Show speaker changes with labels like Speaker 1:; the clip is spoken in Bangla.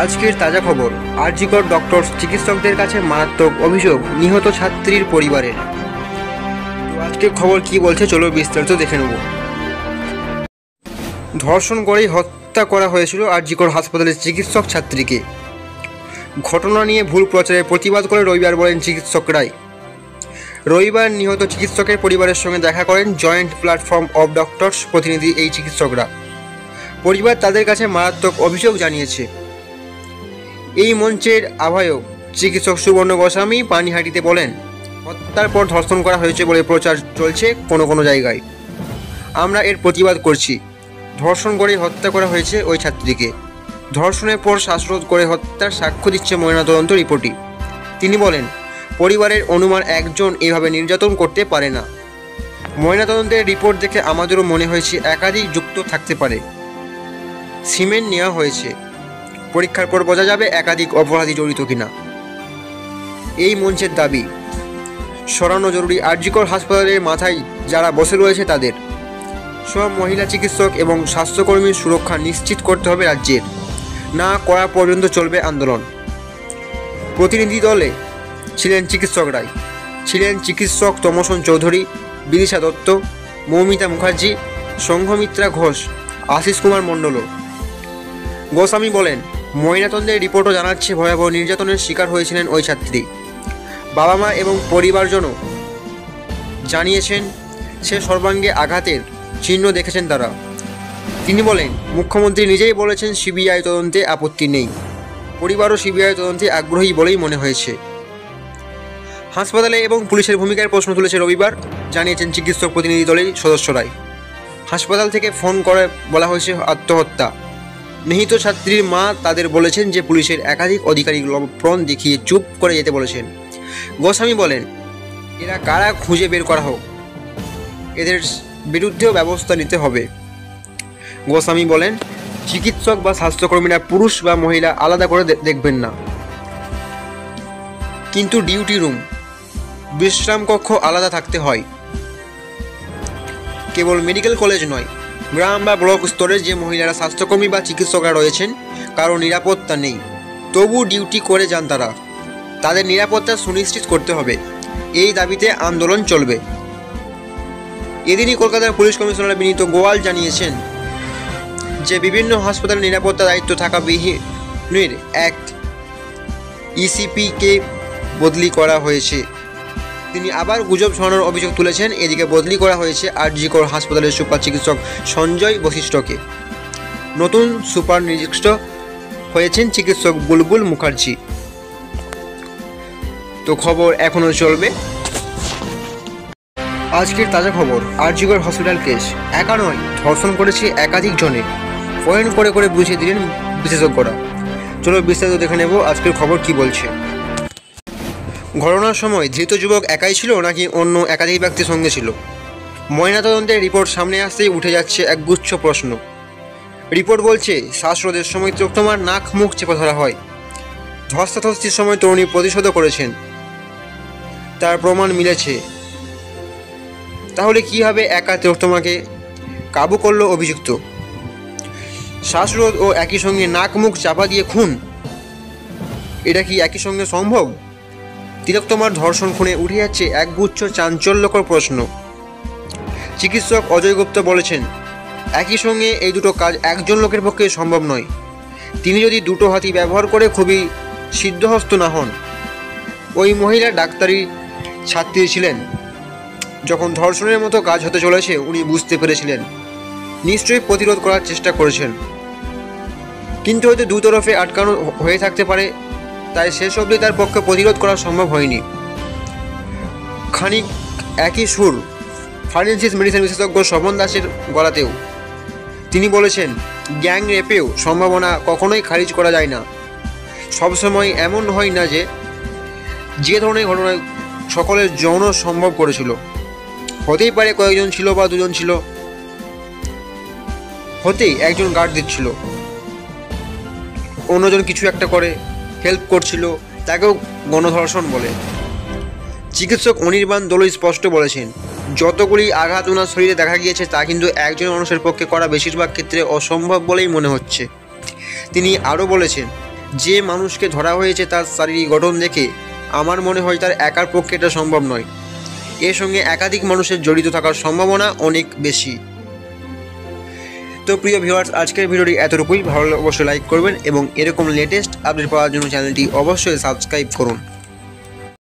Speaker 1: আজকের তাজা খবর, আরজি কর ডক্টর চিকিৎসকদের কাছে মারাত্মক অভিযোগ নিহত ছাত্রীর পরিবারের। তো আজকের খবর কি বলছে চলো বিস্তারিত দেখে নেব। ধর্ষণ করেই হত্যা করা হয়েছিল আরজি কর হাসপাতালের চিকিৎসক ছাত্রীকে। ঘটনা নিয়ে ভুল প্রচারের প্রতিবাদ করে রবিবার বলেন চিকিৎসকরাই। রবিবার নিহত চিকিৎসকের পরিবারের সঙ্গে দেখা করেন জয়েন্ট প্ল্যাটফর্ম অব ডক্টরস প্রতিনিধি এই চিকিৎসকরা। পরিবার তাদের কাছে মারাত্মক অভিযোগ জানিয়েছে। এই মঞ্চের আহ্বায়ক চিকিৎসক সুবর্ণ গোস্বামী পানিহাটিতে বলেন, হত্যার পর ধর্ষণ করা হয়েছে বলে প্রচার চলছে কোনো কোনো জায়গায়। আমরা এর প্রতিবাদ করছি। ধর্ষণ করে হত্যা করা হয়েছে ওই ছাত্রীকে। ধর্ষণের পর শ্বাসরোধ করে হত্যার সাক্ষ্য দিচ্ছে ময়নাতদন্ত রিপোর্টই। তিনি বলেন, পরিবারের অনুমান একজন এভাবে নির্যাতন করতে পারে না। ময়নাতদন্তের রিপোর্ট দেখে আমাদেরও মনে হয়েছে একাধিক যুক্ত থাকতে পারে। সিমেন্ট নেওয়া হয়েছে, পরীক্ষার পর বোঝা যাবে একাধিক অপরাধী জড়িত কিনা। এই মঞ্চের দাবি সরানো জরুরি আরজি কর হাসপাতালের মাথায় যারা বসে রয়েছে তাদের। সব মহিলা চিকিৎসক এবং স্বাস্থ্যকর্মীর সুরক্ষা নিশ্চিত করতে হবে রাজ্যের। না করা পর্যন্ত চলবে আন্দোলন। প্রতিনিধি দলে ছিলেন চিকিৎসকরাই, ছিলেন চিকিৎসক তমসন চৌধুরী, বিদিশা দত্ত, মৌমিতা মুখার্জি, সংঘমিত্রা ঘোষ, আশিস কুমার মণ্ডল। গোস্বামী বলেন, ময়নাতদন্তের রিপোর্টও জানাচ্ছে ভয়াবহ নির্যাতনের শিকার হয়েছিলেন ওই ছাত্রী। বাবা মা এবং পরিবারজনও জানিয়েছেন সে সর্বাঙ্গে আঘাতের চিহ্ন দেখেছেন তারা। তিনি বলেন, মুখ্যমন্ত্রী নিজেই বলেছেন সিবিআই তদন্তে আপত্তি নেই। পরিবারও সিবিআই তদন্তে আগ্রহী বলেই মনে হয়েছে। হাসপাতালে এবং পুলিশের ভূমিকার প্রশ্ন তুলেছে রবিবার, জানিয়েছেন চিকিৎসক প্রতিনিধি দলের সদস্যরাই। হাসপাতাল থেকে ফোন করে বলা হয়েছে আত্মহত্যা। নিহত ছাত্রীর মা তাদের বলেছেন যে পুলিশের একাধিক আধিকারিক প্রণ দেখিয়ে চুপ করে যেতে বলেছেন। গোস্বামী বলেন, এরা কারা খুঁজে বের করা হোক, এদের বিরুদ্ধেও ব্যবস্থা নিতে হবে। গোস্বামী বলেন, চিকিৎসক বা স্বাস্থ্যকর্মীরা পুরুষ বা মহিলা আলাদা করে দেখবেন না, কিন্তু ডিউটি রুম, বিশ্রাম কক্ষ আলাদা থাকতে হয়। কেবল মেডিকেল কলেজ নয়, গ্রাম বা ব্লক স্তরে যে মহিলারা স্বাস্থ্যকর্মী বা চিকিৎসকরা রয়েছেন কারো নিরাপত্তা নেই, তবু ডিউটি করে যান তারা। তাদের নিরাপত্তা সুনিশ্চিত করতে হবে। এই দাবিতে আন্দোলন চলবে। এদিনই কলকাতার পুলিশ কমিশনার বিনীত গোয়াল জানিয়েছেন যে বিভিন্ন হাসপাতালের নিরাপত্তা দায়িত্ব থাকা বিহীনের এক ইসিপিকে বদলি করা হয়েছে। তিনি আবার গুজব ছড়ানোর অভিযোগ তুলেছেন। এদিকে বদলি করা হয়েছে আরজি কর হাসপাতালের সুপার চিকিৎসক সঞ্জয় বশিষ্ঠকে। নতুন সুপার নিযুক্ত হয়েছেন চিকিৎসক বুলবুল মুখার্জি। তো খবর এখনও চলবে। আজকের তাজা খবর, আরজি কর হসপিটাল কেস একা নয়, ধর্ষণ করেছে একাধিক জনে। পয়েন্ট করে করে বুঝিয়ে দিলেন বিশেষজ্ঞরা। চলো বিস্তারিত দেখে নেব আজকের খবর কি বলছে। ঘটনার সময় ধৃত যুবক একাই ছিল নাকি অন্য একাধিক ব্যক্তির সঙ্গে ছিল? ময়নাতদন্তের রিপোর্ট সামনে আসতেই উঠে যাচ্ছে একগুচ্ছ প্রশ্ন। রিপোর্ট বলছে শ্বাসরোধের সময় তিলোত্তমার নাক মুখ চেপে ধরা হয়। ধস্তাধস্তির সময় তরুণী প্রতিশোধও করেছেন, তার প্রমাণ মিলেছে। তাহলে কীভাবে একা তিলোত্তমাকে কাবু করল অভিযুক্ত? শ্বাসরোধ ও একই সঙ্গে নাক মুখ চাপা দিয়ে খুন, এটা কি একই সঙ্গে সম্ভব? তিলোত্তমার ধর্ষণ খুনে উঠে যাচ্ছে একগুচ্ছ চাঞ্চল্যকর প্রশ্ন। চিকিৎসক অজয় গুপ্ত বলেছেন, একই সঙ্গে এই দুটো কাজ একজন লোকের পক্ষে সম্ভব নয়। তিনি যদি দুটো হাতি ব্যবহার করে খুবই সিদ্ধহস্ত না হন। ওই মহিলা ডাক্তারি ছাত্রী ছিলেন। যখন ধর্ষণের মতো কাজ হতে চলেছে উনি বুঝতে পেরেছিলেন, নিশ্চয়ই প্রতিরোধ করার চেষ্টা করেছেন, কিন্তু হয়তো দুতরফে আটকানো হয়ে থাকতে পারে, তাই শেষ অবধি তার পক্ষে প্রতিরোধ করা সম্ভব হয়নি। খানিক একই সুর ফরেনসিক মেডিসিন বিশেষজ্ঞ স্বপন দাসের গলাতেও। তিনি বলেছেন, গ্যাং রেপেও সম্ভাবনা কখনোই খারিজ করা যায় না। সবসময় এমন হয় না যে ধরনের ঘটনায় সকলের যৌন সম্ভব করেছিল। হতেই পারে কয়েকজন ছিল বা দুজন ছিল, হতেই একজন গার্ড দিচ্ছিল, অন্যজন কিছু একটা করে হেল্প করছিল, তাকেও গণধর্ষণ বলে। চিকিৎসক অনির্বাণ দোলই স্পষ্ট বলেছেন, যতগুলি আঘাত ওনার শরীরে দেখা গিয়েছে তা কিন্তু একজন মানুষের পক্ষে করা বেশিরভাগ ক্ষেত্রে অসম্ভব বলেই মনে হচ্ছে। তিনি আরও বলেছেন, যে মানুষকে ধরা হয়েছে তার শারীরিক গঠন দেখে আমার মনে হয় তার একার পক্ষে এটা সম্ভব নয়, এর সঙ্গে একাধিক মানুষের জড়িত থাকার সম্ভাবনা অনেক বেশি। তো প্রিয় ভিউয়ার্স, আজকের ভিডিওটি এতটুকুই। ভালো লাগলে অবশ্যই লাইক করবেন এবং এরকম লেটেস্ট আপডেট পাওয়ার জন্য চ্যানেলটি অবশ্যই সাবস্ক্রাইব করুন।